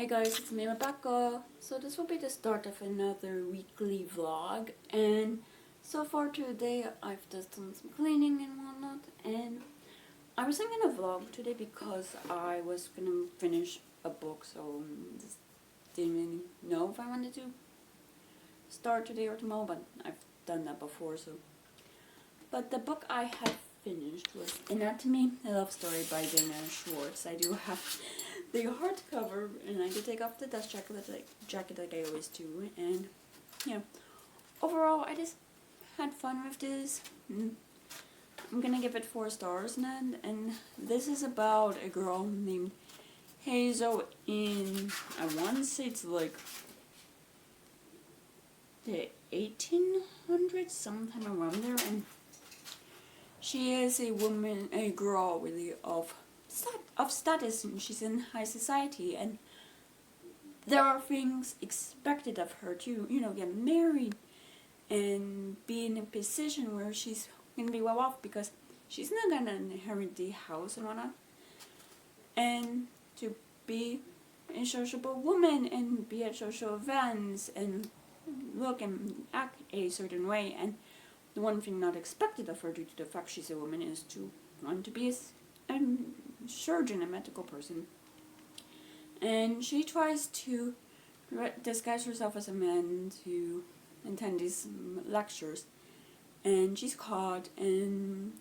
Hey guys, it's me Rebecca. So this will be the start of another weekly vlog, and so far today I've just done some cleaning and whatnot, and I was thinking of vlog today because I was gonna finish a book, so just didn't really know if I wanted to start today or tomorrow, but I've done that before. But the book I had finished was Anatomy, a Love Story by Dana Schwartz. I do have the hardcover, and I did take off the dust jacket like I always do, and yeah, overall I just had fun with this. I'm gonna give it 4 stars now, and this is about a girl named Hazel in, I want to say it's like the 1800s, sometime around there, and she is a woman, a girl really of status, and she's in high society, and there are things expected of her to, get married and be in a position where she's going to be well off, because she's not going to inherit the house and whatnot, and to be a sociable woman and be at social events and look and act a certain way. And the one thing not expected of her due to the fact she's a woman is to want to be a surgeon, a medical person. And she tries to disguise herself as a man to attend these lectures. And she's caught, and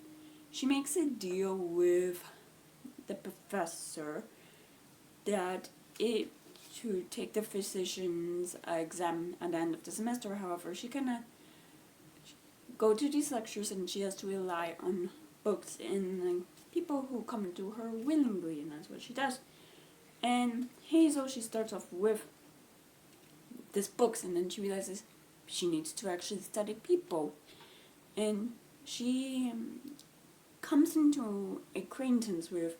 she makes a deal with the professor that to take the physician's exam at the end of the semester. However, she cannot go to these lectures, and she has to rely on books and people who come to her willingly, and that's what she does. And Hazel, she starts off with these books, and then she realizes she needs to actually study people, and she comes into acquaintance with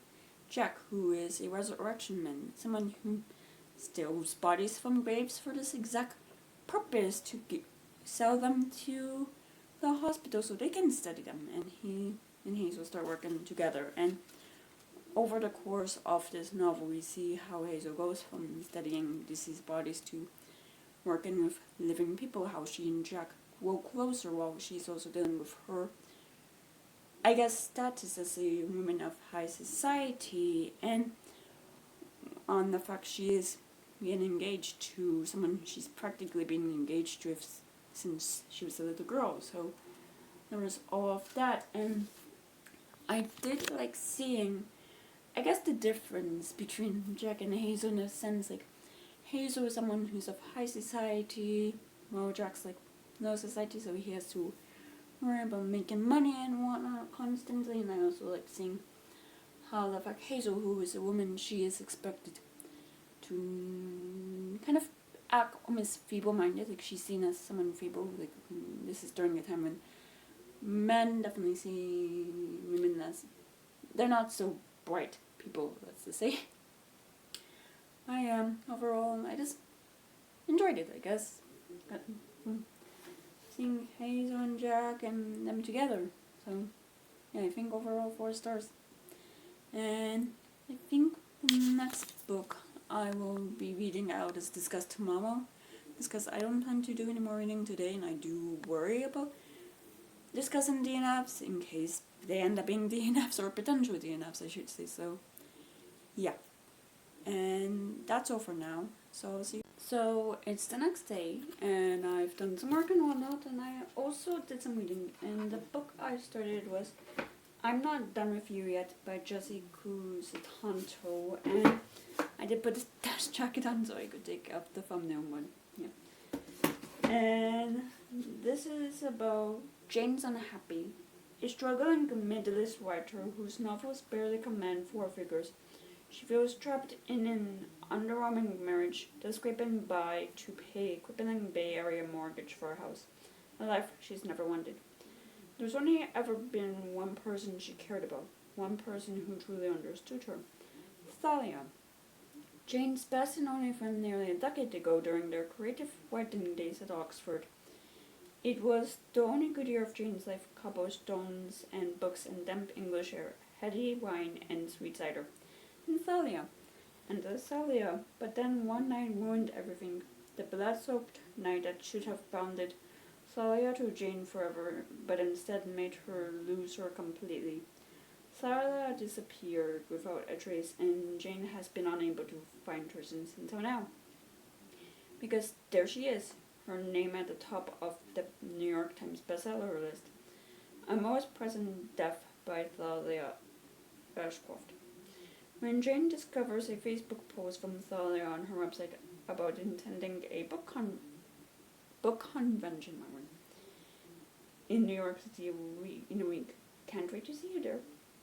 Jack, who is a resurrection man, someone who steals bodies from graves for this exact purpose, to sell them to the hospital so they can study them. And he and Hazel start working together, and over the course of this novel we see how Hazel goes from studying deceased bodies to working with living people, how she and Jack grow closer while she's also dealing with her, I guess, status as a woman of high society, and on the fact she is being engaged to someone she's practically been engaged with since she was a little girl. So there was all of that, and I did like seeing, I guess, the difference between Jack and Hazel, in a sense. Like, Hazel is someone who's of high society, while Jack's like low society, so he has to worry about making money and whatnot constantly. And I also like seeing how the fact Hazel, who is a woman, she is expected to kind of act almost feeble-minded. Like, she's seen as someone feeble. Like, this is during a time when men definitely see women as, they're not so bright people, let's just say. Overall, I just enjoyed it, I guess. Seeing Hazel and Jack and them together. So, yeah, I think overall 4 stars. And I think the next book I will be reading out is discussed tomorrow, because I don't plan to do any more reading today, and I do worry about discussing DNFs in case they end up being DNFs, or potential DNFs, I should say. So, yeah. And that's all for now. So I'll see you. So it's the next day, and I've done some work and whatnot, and I also did some reading. And the book I started was I'm Not Done With You Yet by Jessie Cousteau, and I did put this dust jacket on so I could take off the thumbnail one. Yeah. And this is about Jane's Unhappy, a struggling middle-aged writer whose novels barely command 4 figures. She feels trapped in an underwhelming marriage, just scraping by to pay a crippling Bay Area mortgage for a house, a life she's never wanted. There's only ever been one person she cared about, one person who truly understood her: Thalia, Jane's best and only friend nearly a decade ago during their creative writing days at Oxford. It was the only good year of Jane's life: cobblestones and books and damp English air, heady wine and sweet cider. And Thalia, and Thalia, but then one night ruined everything. The blood-soaked night that should have bounded Thalia to Jane forever, but instead made her lose her completely. Thalia disappeared without a trace, and Jane has been unable to find her since until now. Because there she is, her name at the top of the New York Times bestseller list. A most present death by Thalia Ashcroft. When Jane discovers a Facebook post from Thalia on her website about intending a book convention in New York City in a week, can't wait to see you there.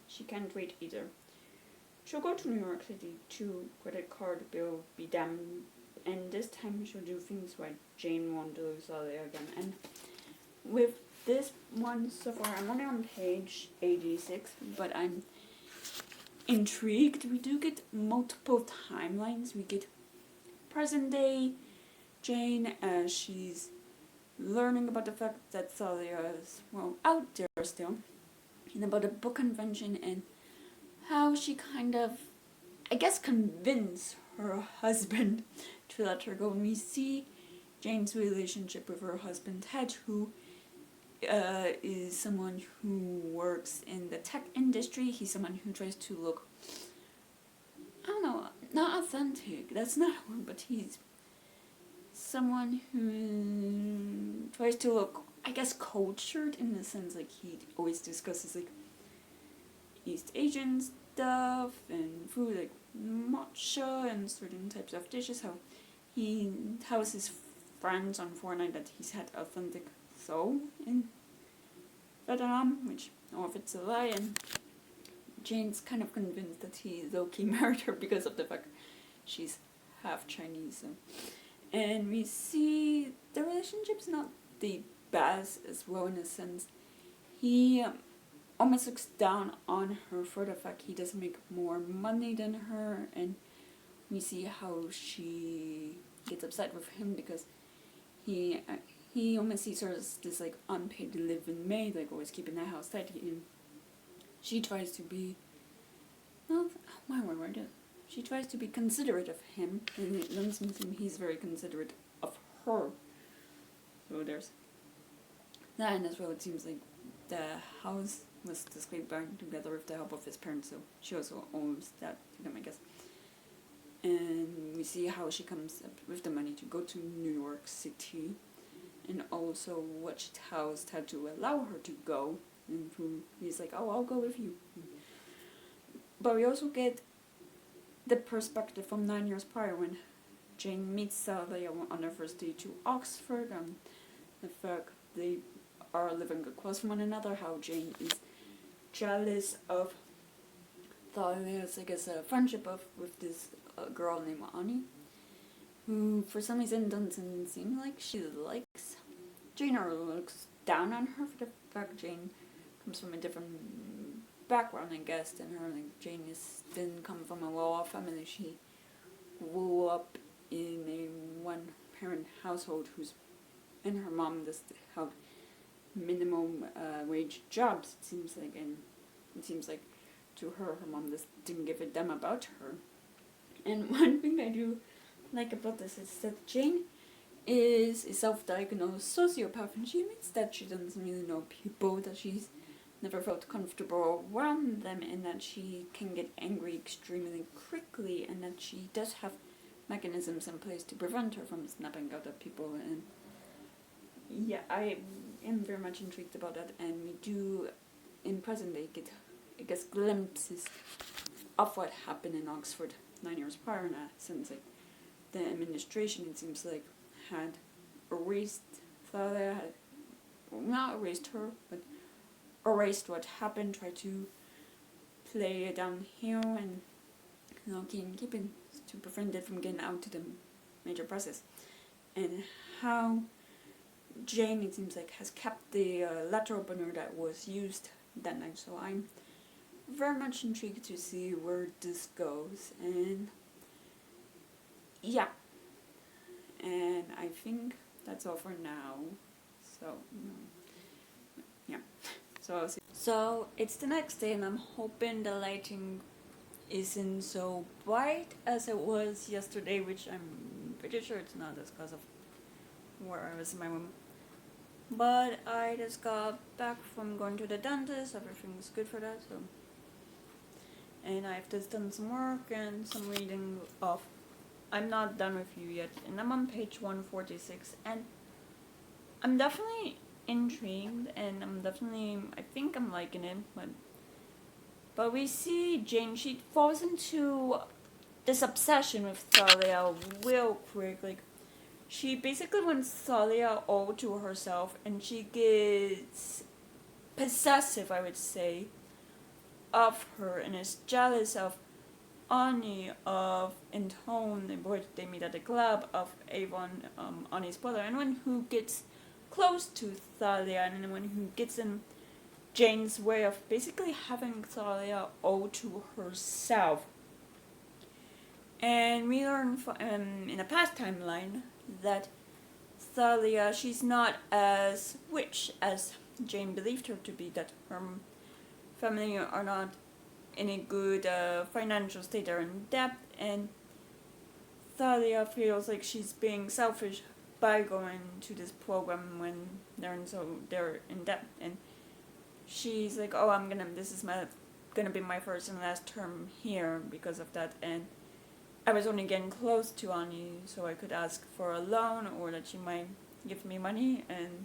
She can't wait either. She'll go to New York City too, credit card bill be damned, and this time she'll do things right. Jane won't lose Thalia again. And with this one so far, I'm only on page 86, but I'm intrigued. We do get multiple timelines. We get present day Jane as she's learning about the fact that Thalia is, out there still, and about a book convention and how she kind of, I guess, convinced her husband to let her go. And we see Jane's relationship with her husband Ted, who is someone who works in the tech industry. He's someone who tries to look, I don't know, not authentic, that's not a word, but he's someone who tries to look, I guess, cultured in the sense, like, he always discusses, like, East Asian stuff and food, like matcha and certain types of dishes, how he tells his friends on Fortnite that he's had authentic soul in Vietnam, which, if it's a lie, and Jane's kind of convinced that he low-key married her because of the fact she's half Chinese. So. And we see the relationship's not the best as well, in a sense. He almost looks down on her for the fact he doesn't make more money than her, and we see how she gets upset with him because he almost sees her as this, like, unpaid live-in maid, like, always keeping the house tidy, and she tries to be, she tries to be considerate of him, and it doesn't seem he's very considerate of her. So there's that, and as well, it seems like the house was discreetly burned together with the help of his parents, so she also owes that to them, I guess. And we see how she comes up with the money to go to New York City, and also what she tells Ted to allow her to go, and he's like, I'll go with you. But we also get the perspective from 9 years prior when Jane meets Thalia on their first day to Oxford, and the fact they are living across from one another, how Jane is jealous of Thalia's, I guess, friendship with this girl named Annie, who for some reason doesn't seem like she likes Jane or looks down on her for the fact Jane comes from a different background, I guess, than her. Like, Jane didn't come from a well-off family. She grew up in a one-parent household and her mom just held minimum wage jobs, it seems like, and it seems like to her mom just didn't give a damn about her. And one thing I do like about this is that Jane is a self-diagnosed sociopath, and she admits that she doesn't really know people, that she's never felt comfortable around them, and that she can get angry extremely quickly, and that she does have mechanisms in place to prevent her from snapping out at people. And yeah, I am very much intrigued about that, and we do, in present day, get, I guess, glimpses of what happened in Oxford 9 years prior, in a sense. Like, the administration, it seems like, had erased Thalia, not erased her, but erased what happened, tried to play it downhill, and keeping to prevent it from getting out to the major presses. And how Jane, it seems like, has kept the letter opener that was used that night, so I'm very much intrigued to see where this goes. And yeah, and I think that's all for now. So yeah, so I'll see. So it's the next day, and I'm hoping the lighting isn't so bright as it was yesterday, which I'm pretty sure it's not just because of where I was in my room. But I just got back from going to the dentist. Everything's good for that. So, and I've just done some work and some reading of I'm Not Done With You Yet, and I'm on page 146, and I'm definitely intrigued, and I think I'm liking it, but we see Jane, she falls into this obsession with Thalia real quick. Like, she basically wants Thalia all to herself, and she gets possessive, I would say, of her, and is jealous of Ani, of Intone, the boy they meet at the club, of Avon, Ani's brother, anyone who gets close to Thalia, and anyone who gets in Jane's way of basically having Thalia all to herself. And we learn in a past timeline that Thalia, she's not as rich as Jane believed her to be, that her family are not in a good financial state, they're in debt, and Thalia feels like she's being selfish by going to this program when they're in debt, and she's like, oh, this is gonna be my first and last term here because of that, and I was only getting close to Ani so I could ask for a loan or that she might give me money. And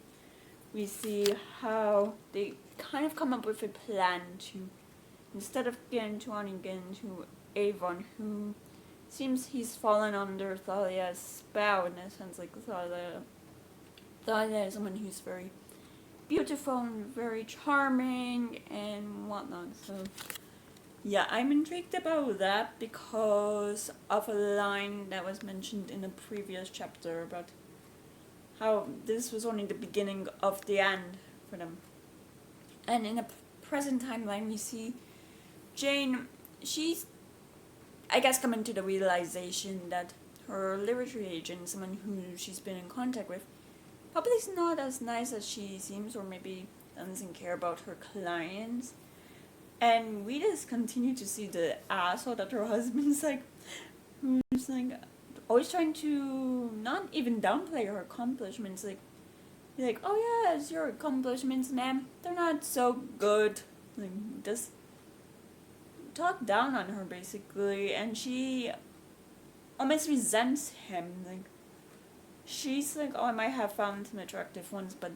we see how they kind of come up with a plan to, instead of getting to Ani, getting to Avon, who seems he's fallen under Thalia's spell, in a sense. Like, Thalia is someone who's very beautiful and very charming and whatnot. So yeah, I'm intrigued about that because of a line that was mentioned in a previous chapter about how this was only the beginning of the end for them. And in a present timeline, we see Jane, she's, I guess, coming to the realization that her literary agent, someone who she's been in contact with, probably is not as nice as she seems, or maybe doesn't care about her clients. And we just continue to see the asshole that her husband's like, who's like always trying to not even downplay her accomplishments. Like, oh yes, your accomplishments, ma'am, they're not so good. Like, just talk down on her basically, and she almost resents him. Like, she's like, oh, I might have found some attractive ones, but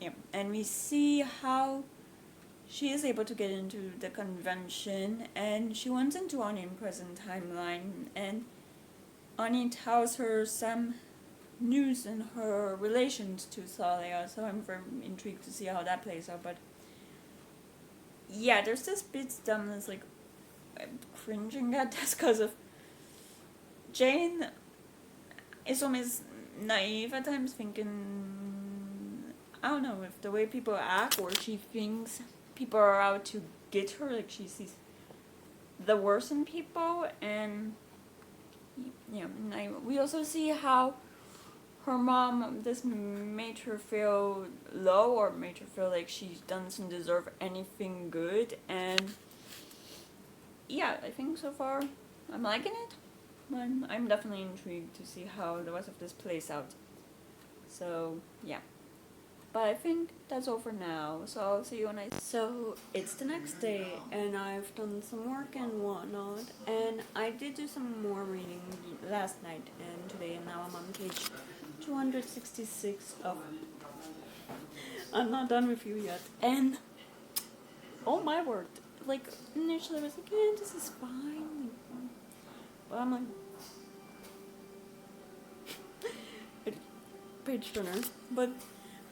yeah, and we see how she is able to get into the convention, and she went into Ani in present timeline, and Ani tells her some news in her relations to Thalia, so I'm very intrigued to see how that plays out. But yeah, there's this bit that's like, I'm cringing at this because of Jane is almost naive at times, thinking, I don't know, if the way people act, or she thinks people are out to get her, like she sees the worst in people. And yeah, and we also see how her mom, this made her feel low, or made her feel like she doesn't deserve anything good. And yeah, I think so far I'm liking it, but I'm definitely intrigued to see how the rest of this plays out. So yeah, but I think that's all for now, so I'll see you when So it's the next day, and I've done some work and whatnot, and I did do some more reading last night and today, and now I'm on page 266 of I'm Not Done With You Yet. And oh my word, like, initially I was like, yeah, this is fine, but I'm like page turner. But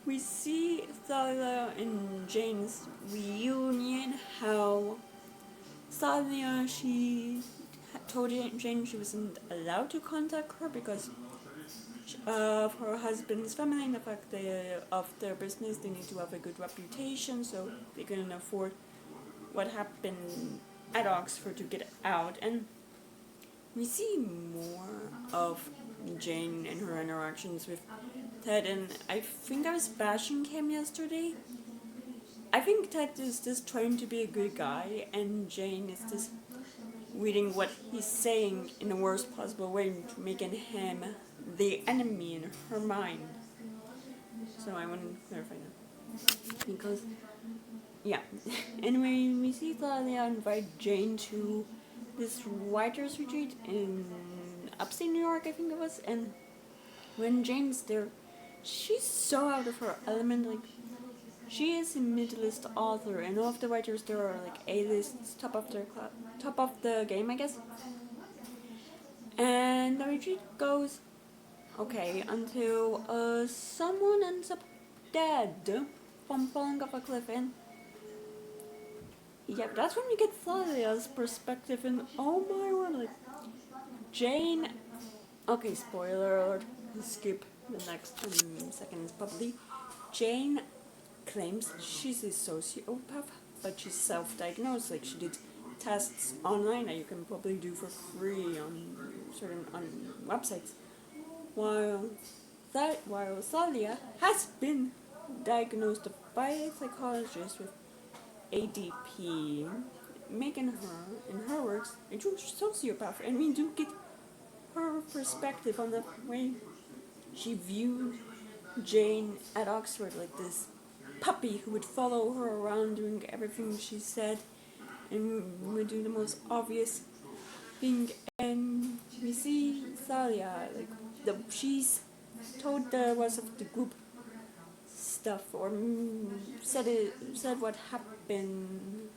we see Thalia and Jane's reunion, how Thalia, she told Jane she wasn't allowed to contact her because of her husband's family and the fact that of their business they need to have a good reputation so they can afford what happened at Oxford to get out. And we see more of Jane and her interactions with Ted, and I think I was bashing him yesterday, I think Ted is just trying to be a good guy, and Jane is just reading what he's saying in the worst possible way, making him the enemy in her mind. So I want to clarify that. Because, yeah. Anyway, we see Thalia invite Jane to this writer's retreat in upstate New York, I think it was, and when Jane's there, she's so out of her element. Like, she is a mid-list author, and all of the writers there are like A-lists, top of the game, I guess. And the retreat goes okay until someone ends up dead from falling off a cliff, and yeah, that's when we get Thalia's perspective, and oh my word, like, Jane. Okay, spoiler alert. Skip the next 10 seconds probably. Jane claims she's a sociopath, but she's self-diagnosed. Like, she did tests online that you can probably do for free on certain websites. While Thalia has been diagnosed by a psychologist with ADP, making her, in her words, a true sociopath. And we do get her perspective on the way she viewed Jane at Oxford, like this puppy who would follow her around doing everything she said and would do the most obvious thing. And we see Thalia, like, she's told the rest of the group stuff, or said what happened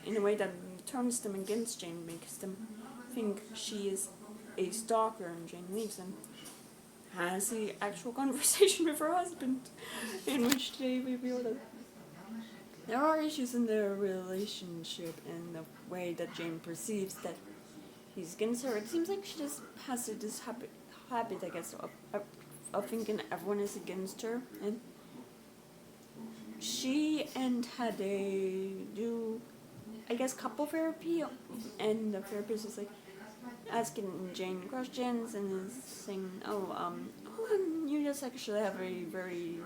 in a way that turns them against Jane, makes them think she is a stalker, and Jane leaves and has the actual conversation with her husband, in which they reveal that there are issues in their relationship and the way that Jane perceives that he's against her. It seems like she just has this habit, I guess, of thinking everyone is against her, and she and Ted do, I guess, couple therapy, and the therapist is like asking Jane questions and is saying, you just actually have you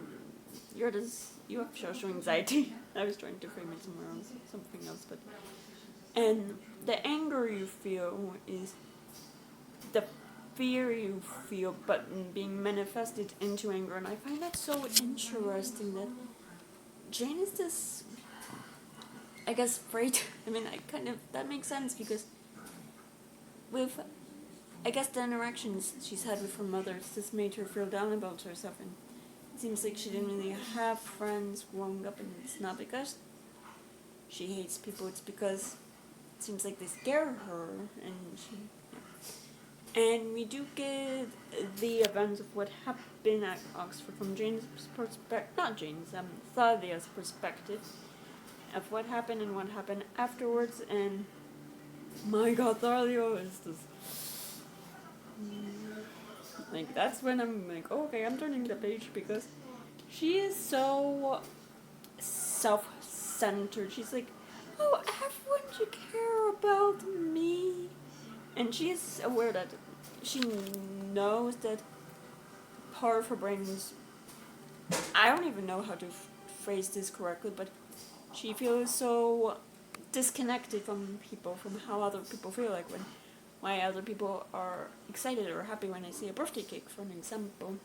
have social anxiety. I was trying to frame it somewhere else, something else, but, and the anger you feel is the fear you feel, but being manifested into anger, and I find that so interesting that Jane is this, I guess, afraid. I mean, that makes sense, because with, I guess, the interactions she's had with her mother, it's just made her feel down about herself, and it seems like she didn't really have friends growing up, and it's not because she hates people, it's because it seems like they scare her, and we do get the events of what happened at Oxford from Jane's Thalia's perspective of what happened and what happened afterwards, and my god, Thalia is this, like, that's when I'm like, okay, I'm turning the page, because she is so self-centered. She's like, oh, everyone should care about me, and she is aware that she knows that part of her brain is, I don't even know how to phrase this correctly, but she feels so disconnected from people, from how other people feel, like why other people are excited or happy when I see a birthday cake, for an example.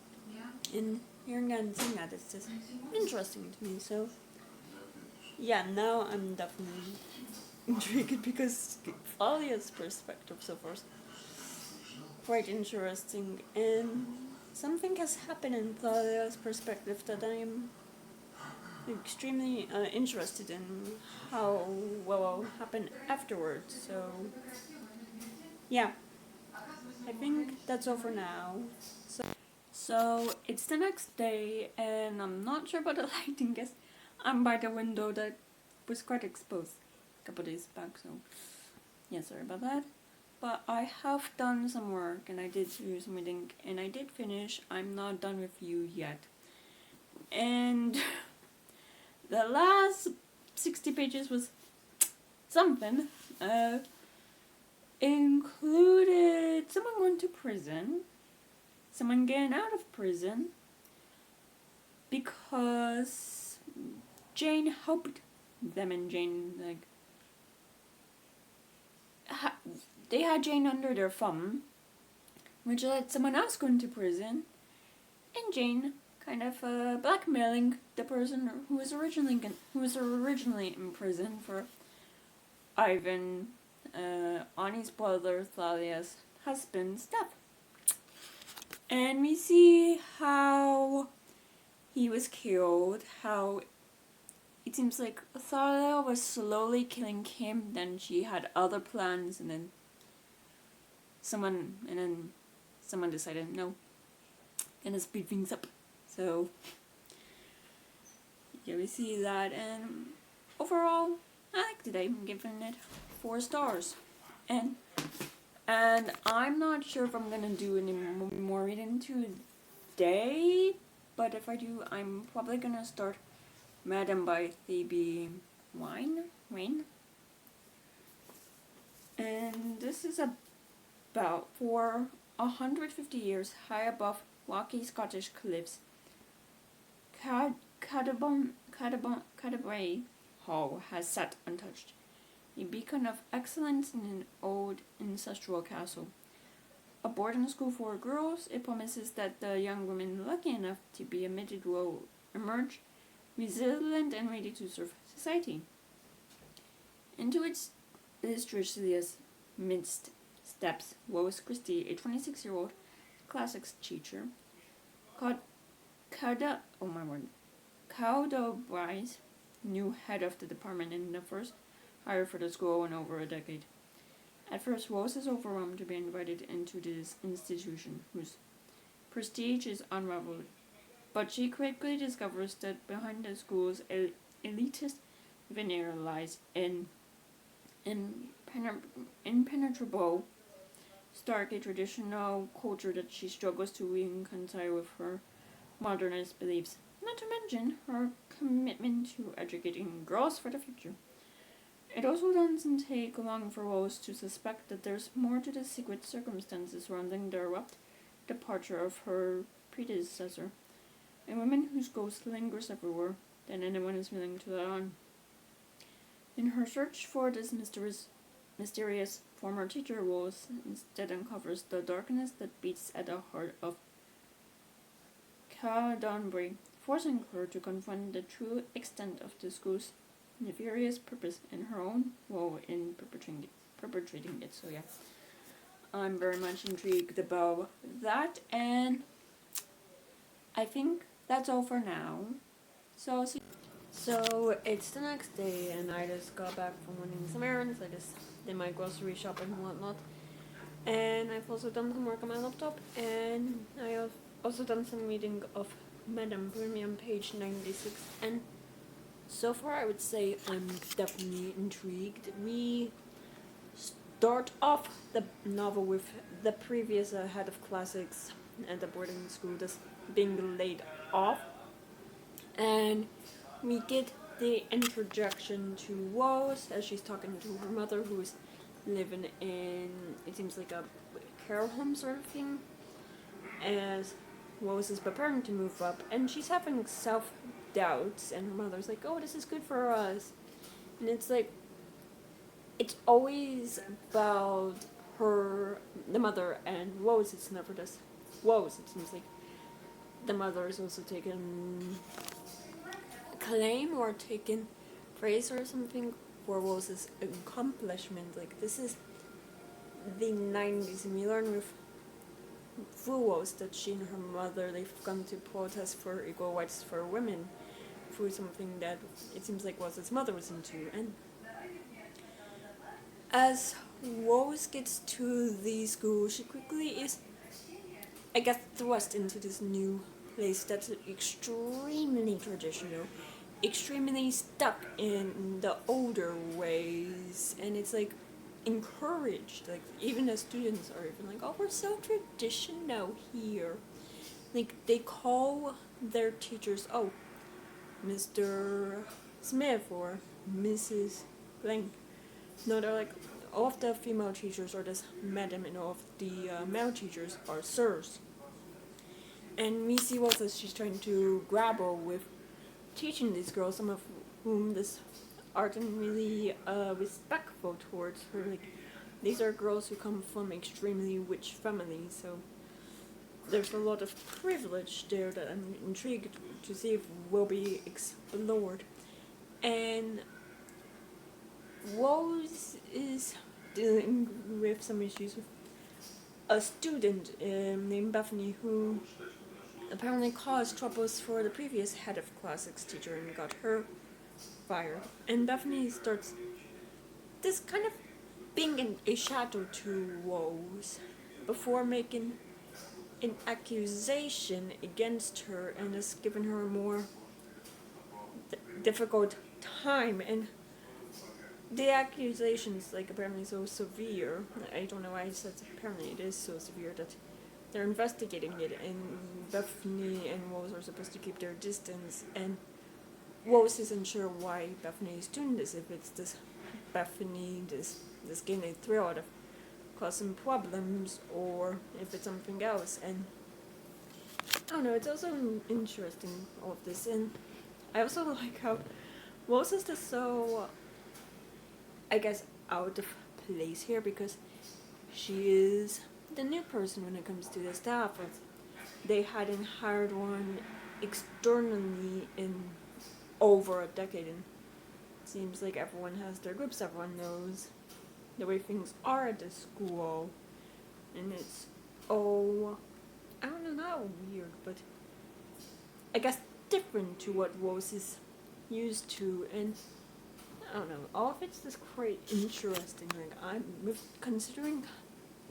And hearing that and seeing that, it's just interesting to me. So yeah, now I'm definitely intrigued, because Thalia's perspective so far is quite interesting, and something has happened in Thalia's perspective that I'm extremely interested in how will happen afterwards. So yeah, I think that's all for now. So it's the next day, and I'm not sure about the lighting, guess I'm by the window that was quite exposed a couple days back, so yeah, sorry about that. But I have done some work, and I did do some reading, and I did finish I'm Not Done With You Yet. And the last 60 pages was something. Included someone going to prison, someone getting out of prison, because Jane helped them and Jane, like, they had Jane under their thumb, which let someone else go into prison, and Jane kind of blackmailing the person who was originally in prison for Ivan, Ani's brother Thalia's husband's death. And we see how he was killed, how it seems like Thalia was slowly killing Kim, then she had other plans, and then someone decided, no, gonna speed things up. So yeah, we see that, and overall, I liked it. I'm giving it 4 stars. And I'm not sure if I'm gonna do any more reading today, but if I do, I'm probably gonna start Madam by Phoebe Wain. And this is about for 150 years high above rocky Scottish cliffs. Cadbury Hall has sat untouched, a beacon of excellence in an old ancestral castle. A boarding school for girls, it promises that the young women lucky enough to be admitted will emerge resilient and ready to serve society. Into its illustrious midst steps Lois Christie, a 26-year-old classics teacher, Cowdobry's new head of the department in the first hire for the school in over a decade. At first, Rose is overwhelmed to be invited into this institution, whose prestige is unraveled. But she quickly discovers that behind the school's elitist veneer lies an impenetrable, stark, a traditional culture that she struggles to reconcile with her modernist beliefs, not to mention her commitment to educating girls for the future. It also doesn't take long for Rose to suspect that there's more to the secret circumstances surrounding the abrupt departure of her predecessor, a woman whose ghost lingers everywhere than anyone is willing to let on. In her search for this mysterious former teacher, Rose instead uncovers the darkness that beats at the heart of Cowdonbury, forcing her to confront the true extent of the school's nefarious purpose and her own role in perpetrating it. So yeah, I'm very much intrigued about that, and I think that's all for now. So it's the next day, and I just got back from running some errands. I just did my grocery shopping and whatnot, and I've also done some work on my laptop, and I have also done some reading of Madame Premium page 96, and so far I would say I'm definitely intrigued. We start off the novel with the previous head of classics at the boarding school just being laid off, and we get the introduction to Rose as she's talking to her mother, who is living in, it seems like a care home sort of thing, as Rose is preparing to move up, and she's having self-doubts, and her mother's like, oh, this is good for us. And it's like, it's always about the mother and Rose. It's never just Rose. It seems like the mother is also taken claim or taken praise or something for Rose's accomplishment. Like, this is the 90s, and we learn with through Rose that she and her mother, they've gone to protest for equal rights for women through something that it seems like Rose's mother was into. And as Rose gets to the school, she quickly is, I guess, thrust into this new place that's extremely traditional, extremely stuck in the older ways, and it's like encouraged. Like, even the students are even like, oh, we're so traditional here. Like, they call their teachers, oh, Mr. Smith or Mrs. Blank. No, they're like, all of the female teachers are just madam, and all of the male teachers are sirs. And we see also she's trying to grapple with teaching these girls, some of whom this aren't really respectful towards her. Like, these are girls who come from extremely rich families, so there's a lot of privilege there that I'm intrigued to see if will be explored. And Rose is dealing with some issues with a student named Bethany who apparently caused troubles for the previous head of classics teacher and got her fired. And Bethany starts this kind of being a shadow to Rose before making an accusation against her and has given her a more difficult time. And the accusations, like, apparently so severe. I don't know why I said apparently it is so severe that they're investigating it, and Bethany and Rose are supposed to keep their distance, and Rose isn't sure why Bethany is doing this, if it's this Bethany, this getting a thrill out of causing problems, or if it's something else. And I don't know, it's also interesting, all of this. And I also like how Rose is just so, I guess, out of place here, because she is the new person when it comes to the staff. They hadn't hired one externally in over a decade, and it seems like everyone has their groups, everyone knows the way things are at the school, and it's, oh, I don't know, not weird, but I guess different to what Rose is used to. And I don't know, all of it's just quite interesting. Like, considering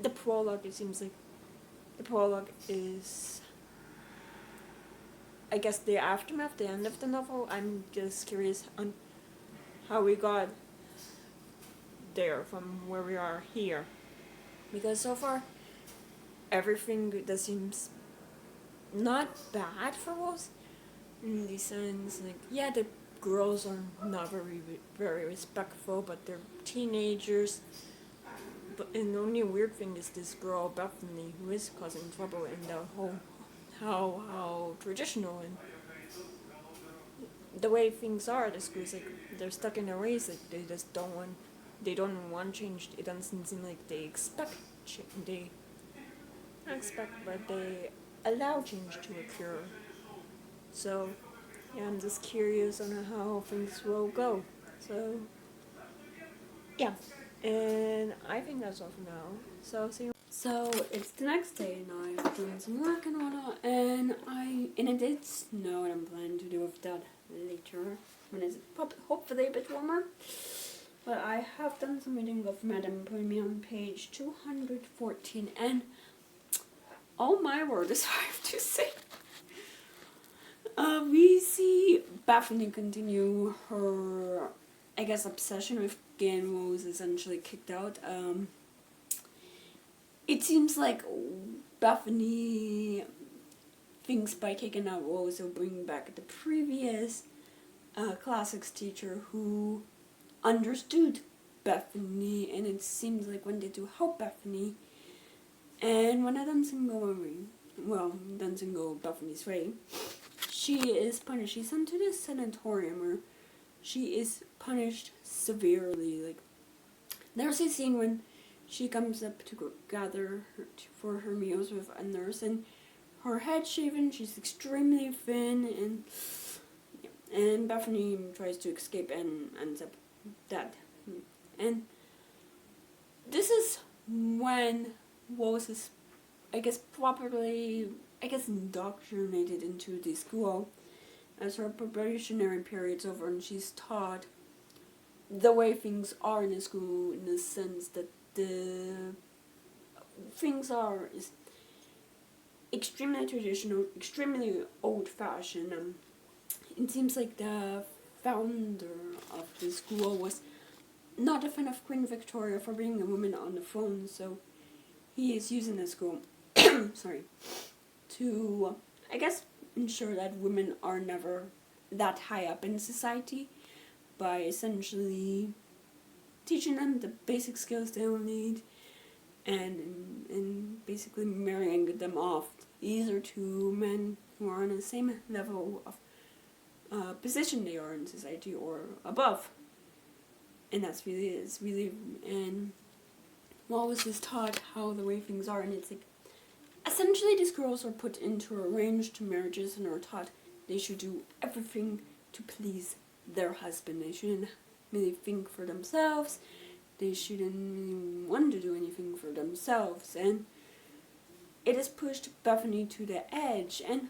the prologue, it seems like the prologue is, I guess, the aftermath, the end of the novel. I'm just curious on how we got there from where we are here, because so far everything that seems not bad for us, in the sense, like, yeah, the girls are not very respectful, but they're teenagers. And the only weird thing is this girl Bethany, who is causing trouble, and the whole how traditional and the way things are at the school is like they're stuck in their ways. Like, they don't want change. It doesn't seem like they expect change. Not expect, but they allow change to occur. So yeah, I'm just curious on how things will go. So yeah, and I think that's all for now. So see you. So it's the next day, and I'm doing some work and whatnot, and it did snow, and I'm planning to do with that later when it's hopefully a bit warmer. But I have done some reading of Madame, putting me on page 214, and oh my word, is I have to say. We see Bethany continue her, I guess, obsession with getting Rose essentially kicked out. It seems like Bethany thinks by kicking out Rose will bring back the previous classics teacher who understood Bethany, and it seems like when they do help Bethany, and when it doesn't go Bethany's way, she is punished. She's sent to this sanatorium where she is punished severely. Like, there's a scene when she comes up to go gather for her meals with a nurse, and her head shaven, she's extremely thin, and Bethany tries to escape and ends up dead. And this is when Rose is, I guess, properly, indoctrinated into the school, as her probationary period's over, and she's taught the way things are in the school, in the sense that the things are is extremely traditional, extremely old-fashioned. It seems like the founder of the school was not a fan of Queen Victoria for being a woman on the throne, so he is using the school to, I guess, ensure that women are never that high up in society, by essentially teaching them the basic skills they'll need, and basically marrying them off either to men who are on the same level of position they are in society or above. And that's really it. It's really, and Wallace is taught how the way things are, and it's like, essentially these girls are put into arranged marriages and are taught they should do everything to please their husband. They shouldn't really think for themselves. They shouldn't really want to do anything for themselves. And it has pushed Bethany to the edge. And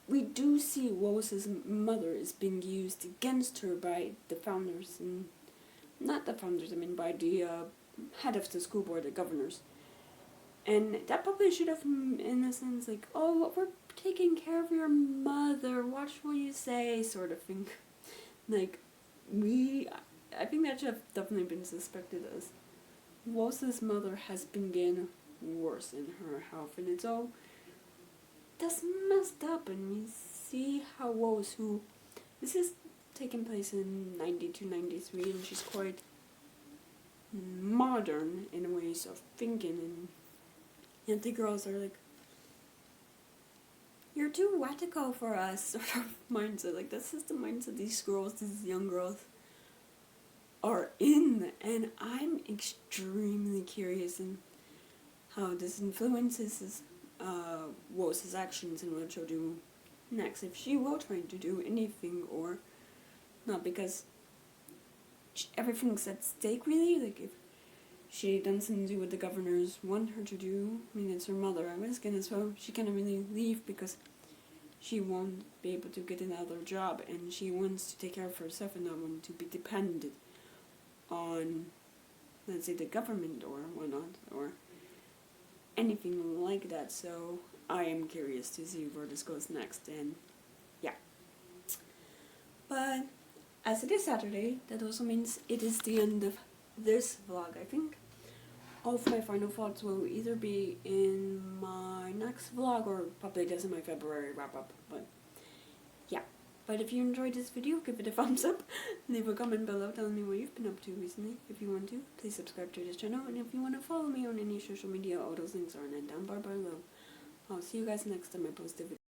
we do see Wallace's mother is being used against her by the founders. And not the founders, I mean by the head of the school board, the governors. And that probably should have, in a sense, like, oh, we're taking care of your mother, watch what you say, sort of thing. Like, I think that should have definitely been suspected, as Wallace's mother has been getting worse in her health, and it's all, that's messed up. And we see how Wallace, who, this is taking place in 92, 93, and she's quite modern in ways of thinking, and yet the girls are like, you're too radical for us, sort of mindset. Like, this is the mindset these girls, these young girls, are in. And I'm extremely curious in how this influences Wallace's actions and what she'll do next. If she will try to do anything or not, because everything's at stake, really. Like, if she doesn't do what the governors want her to do, I mean, it's her mother, I was gonna, so she can't really leave because she won't be able to get another job, and she wants to take care of herself and not want to be dependent on, let's say, the government or whatnot, or anything like that. So I am curious to see where this goes next, and yeah. But as it is Saturday, that also means it is the end of this vlog, I think. All of my final thoughts will either be in my next vlog or probably just in my February wrap-up, but yeah. But if you enjoyed this video, give it a thumbs up, leave a comment below telling me what you've been up to recently. If you want to, please subscribe to this channel, and if you want to follow me on any social media, all those links are in the down bar below. I'll see you guys next time I post a video.